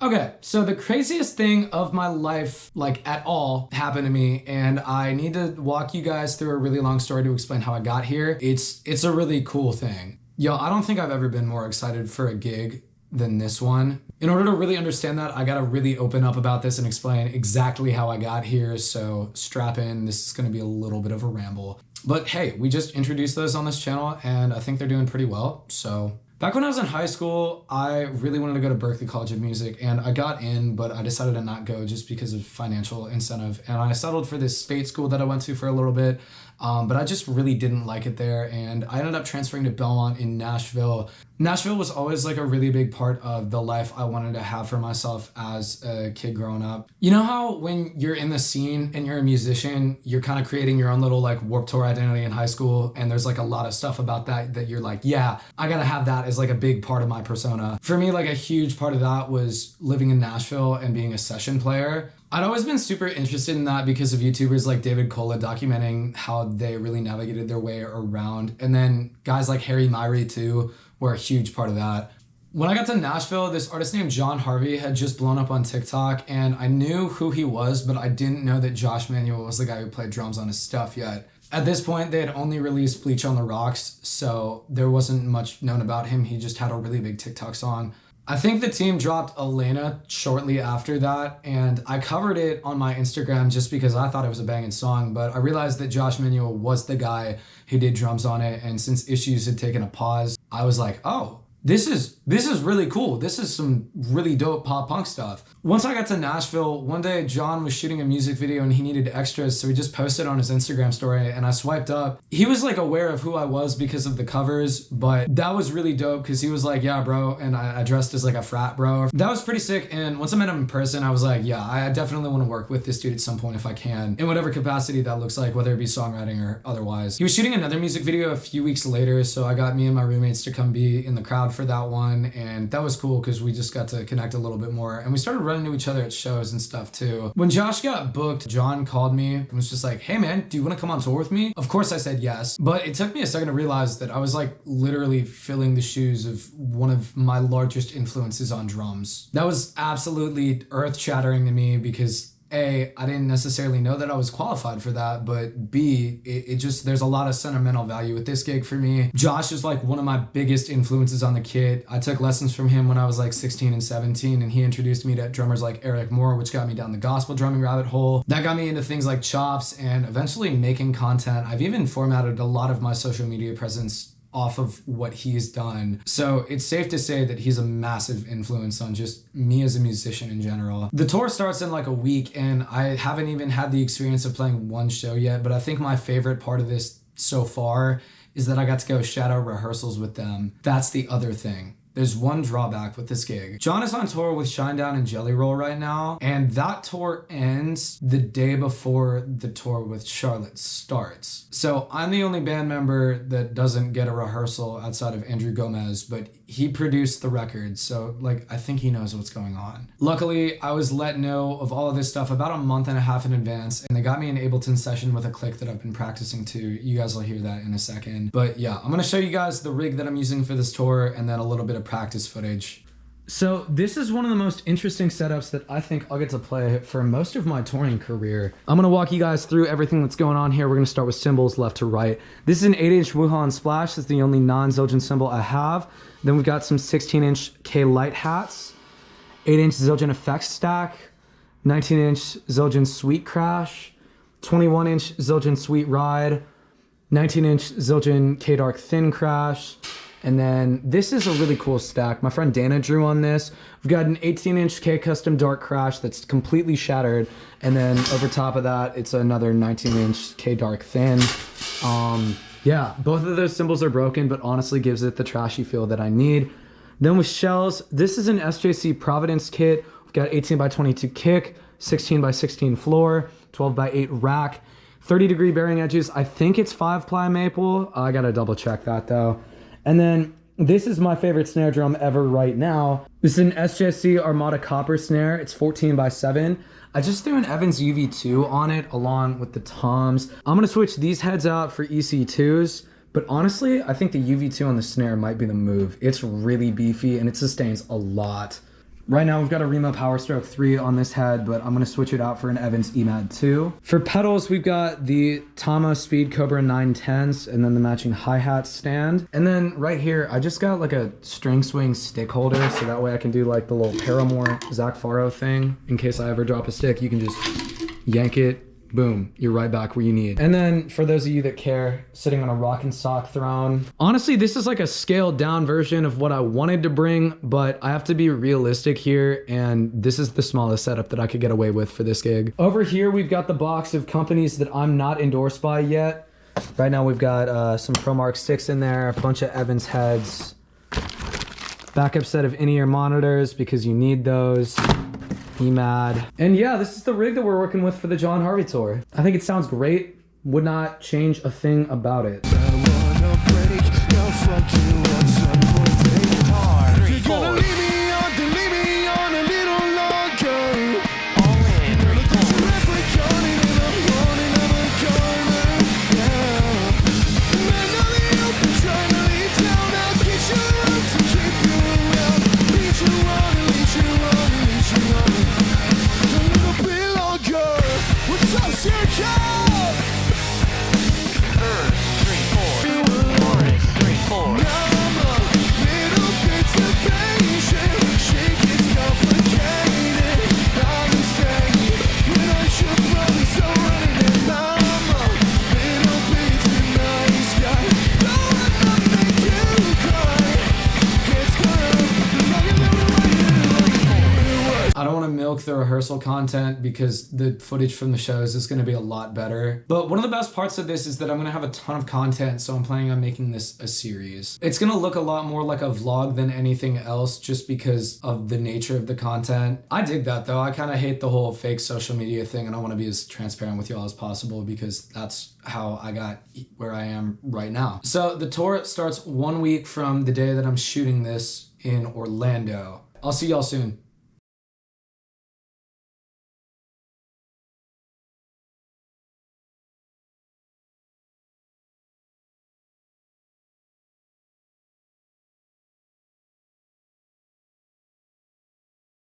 Okay, so the craziest thing of my life, like at all, happened to me, and I need to walk you guys through a really long story to explain how I got here. It's a really cool thing. Yo, I don't think I've ever been more excited for a gig than this one. In order to really understand that, I gotta really open up about this and explain exactly how I got here, so strap in, this is gonna be a little bit of a ramble. But hey, we just introduced those on this channel, and I think they're doing pretty well, so. Back when I was in high school, I really wanted to go to Berklee College of Music, and I got in, but I decided to not go just because of financial incentive. And I settled for this state school that I went to for a little bit, but I just really didn't like it there. And I ended up transferring to Belmont in Nashville. Nashville was always like a really big part of the life I wanted to have for myself as a kid growing up. You know how when you're in the scene and you're a musician, you're kind of creating your own little like Warped Tour identity in high school, and there's like a lot of stuff about that you're like, yeah, I gotta have that as like a big part of my persona. For me, like a huge part of that was living in Nashville and being a session player. I'd always been super interested in that because of YouTubers like David Kola documenting how they really navigated their way around. And then guys like Harry Myrie too were a huge part of that. When I got to Nashville, this artist named Harvie had just blown up on TikTok, and I knew who he was, but I didn't know that Josh Manuel was the guy who played drums on his stuff yet. At this point, they had only released Bleach on the Rocks, so there wasn't much known about him. He just had a really big TikTok song. I think the team dropped Elena shortly after that, and I covered it on my Instagram just because I thought it was a banging song, but I realized that Josh Manuel was the guy who did drums on it, and since Issues had taken a pause, I was like, oh, this is really cool. This is some really dope pop punk stuff. Once I got to Nashville, one day John was shooting a music video and he needed extras, so he just posted on his Instagram story, and I swiped up. He was like aware of who I was because of the covers, but that was really dope because he was like, yeah, bro, and I dressed as like a frat bro. That was pretty sick, and once I met him in person, I was like, yeah, I definitely want to work with this dude at some point if I can, in whatever capacity that looks like, whether it be songwriting or otherwise. He was shooting another music video a few weeks later, so I got me and my roommates to come be in the crowd for that one, and that was cool because we just got to connect a little bit more, and we started running into each other at shows and stuff too. When Josh got booked, John called me and was just like, hey man, do you want to come on tour with me? Of course I said yes, but it took me a second to realize that I was like literally filling the shoes of one of my largest influences on drums. That was absolutely earth-shattering to me because A, I didn't necessarily know that I was qualified for that, but B, it just, there's a lot of sentimental value with this gig for me. Josh is like one of my biggest influences on the kit. I took lessons from him when I was like 16 and 17, and he introduced me to drummers like Eric Moore, which got me down the gospel drumming rabbit hole. That got me into things like chops and eventually making content. I've even formatted a lot of my social media presence off of what he's done. So it's safe to say that he's a massive influence on just me as a musician in general. The tour starts in like a week, and I haven't even had the experience of playing one show yet, but I think my favorite part of this so far is that I got to go shadow rehearsals with them. That's the other thing. There's one drawback with this gig. John is on tour with Shinedown and Jelly Roll right now, and that tour ends the day before the tour with Charlotte starts. So I'm the only band member that doesn't get a rehearsal outside of Andrew Gomez, but he produced the record, so like I think he knows what's going on. Luckily, I was let know of all of this stuff about a month and a half in advance, and they got me an Ableton session with a click that I've been practicing to. You guys will hear that in a second. But yeah, I'm gonna show you guys the rig that I'm using for this tour and then a little bit of practice footage. So this is one of the most interesting setups that I think I'll get to play for most of my touring career. I'm gonna walk you guys through everything that's going on here. We're gonna start with cymbals left to right. This is an 8-inch Wuhan Splash. It's the only non-Zildjian cymbal I have. Then we've got some 16-inch K Light hats, 8-inch Zildjian Effects stack, 19-inch Zildjian Sweet Crash, 21-inch Zildjian Sweet Ride, 19-inch Zildjian K Dark Thin Crash, and then this is a really cool stack. My friend Dana drew on this. We've got an 18-inch K Custom Dark Crash that's completely shattered, and then over top of that, it's another 19-inch K Dark Thin. Yeah, both of those cymbals are broken, but honestly gives it the trashy feel that I need. Then with shells, this is an SJC Providence kit. We've got 18x22 kick, 16x16 floor, 12x8 rack, 30-degree bearing edges. I think it's 5-ply maple. I gotta double check that though. And then this is my favorite snare drum ever right now. This is an SJC Armada copper snare. It's 14x7. I just threw an Evans UV2 on it along with the toms. I'm gonna switch these heads out for EC2s, but honestly, I think the UV2 on the snare might be the move. It's really beefy and it sustains a lot. Right now we've got a Remo Power Stroke 3 on this head, but I'm gonna switch it out for an Evans EMAD 2. For pedals, we've got the Tama Speed Cobra 910s and then the matching hi-hat stand. And then right here, I just got like a string swing stick holder, so that way I can do like the little Paramore Zach Faro thing. In case I ever drop a stick, you can just yank it, boom, you're right back where you need. And then for those of you that care, sitting on a rock and sock throne. Honestly, this is like a scaled down version of what I wanted to bring, but I have to be realistic here, and this is the smallest setup that I could get away with for this gig. Over here, we've got the box of companies that I'm not endorsed by yet. Right now, we've got some ProMark sticks in there, a bunch of Evans heads, backup set of in-ear monitors because you need those. EMAD. And yeah, this is the rig that we're working with for the John Harvie tour. I think it sounds great. Would not change a thing about it. The rehearsal content because the footage from the shows is going to be a lot better. But one of the best parts of this is that I'm going to have a ton of content, so I'm planning on making this a series. It's going to look a lot more like a vlog than anything else just because of the nature of the content. I dig that though. I kind of hate the whole fake social media thing, and I want to be as transparent with y'all as possible because that's how I got where I am right now. So the tour starts 1 week from the day that I'm shooting this in Orlando. I'll see y'all soon.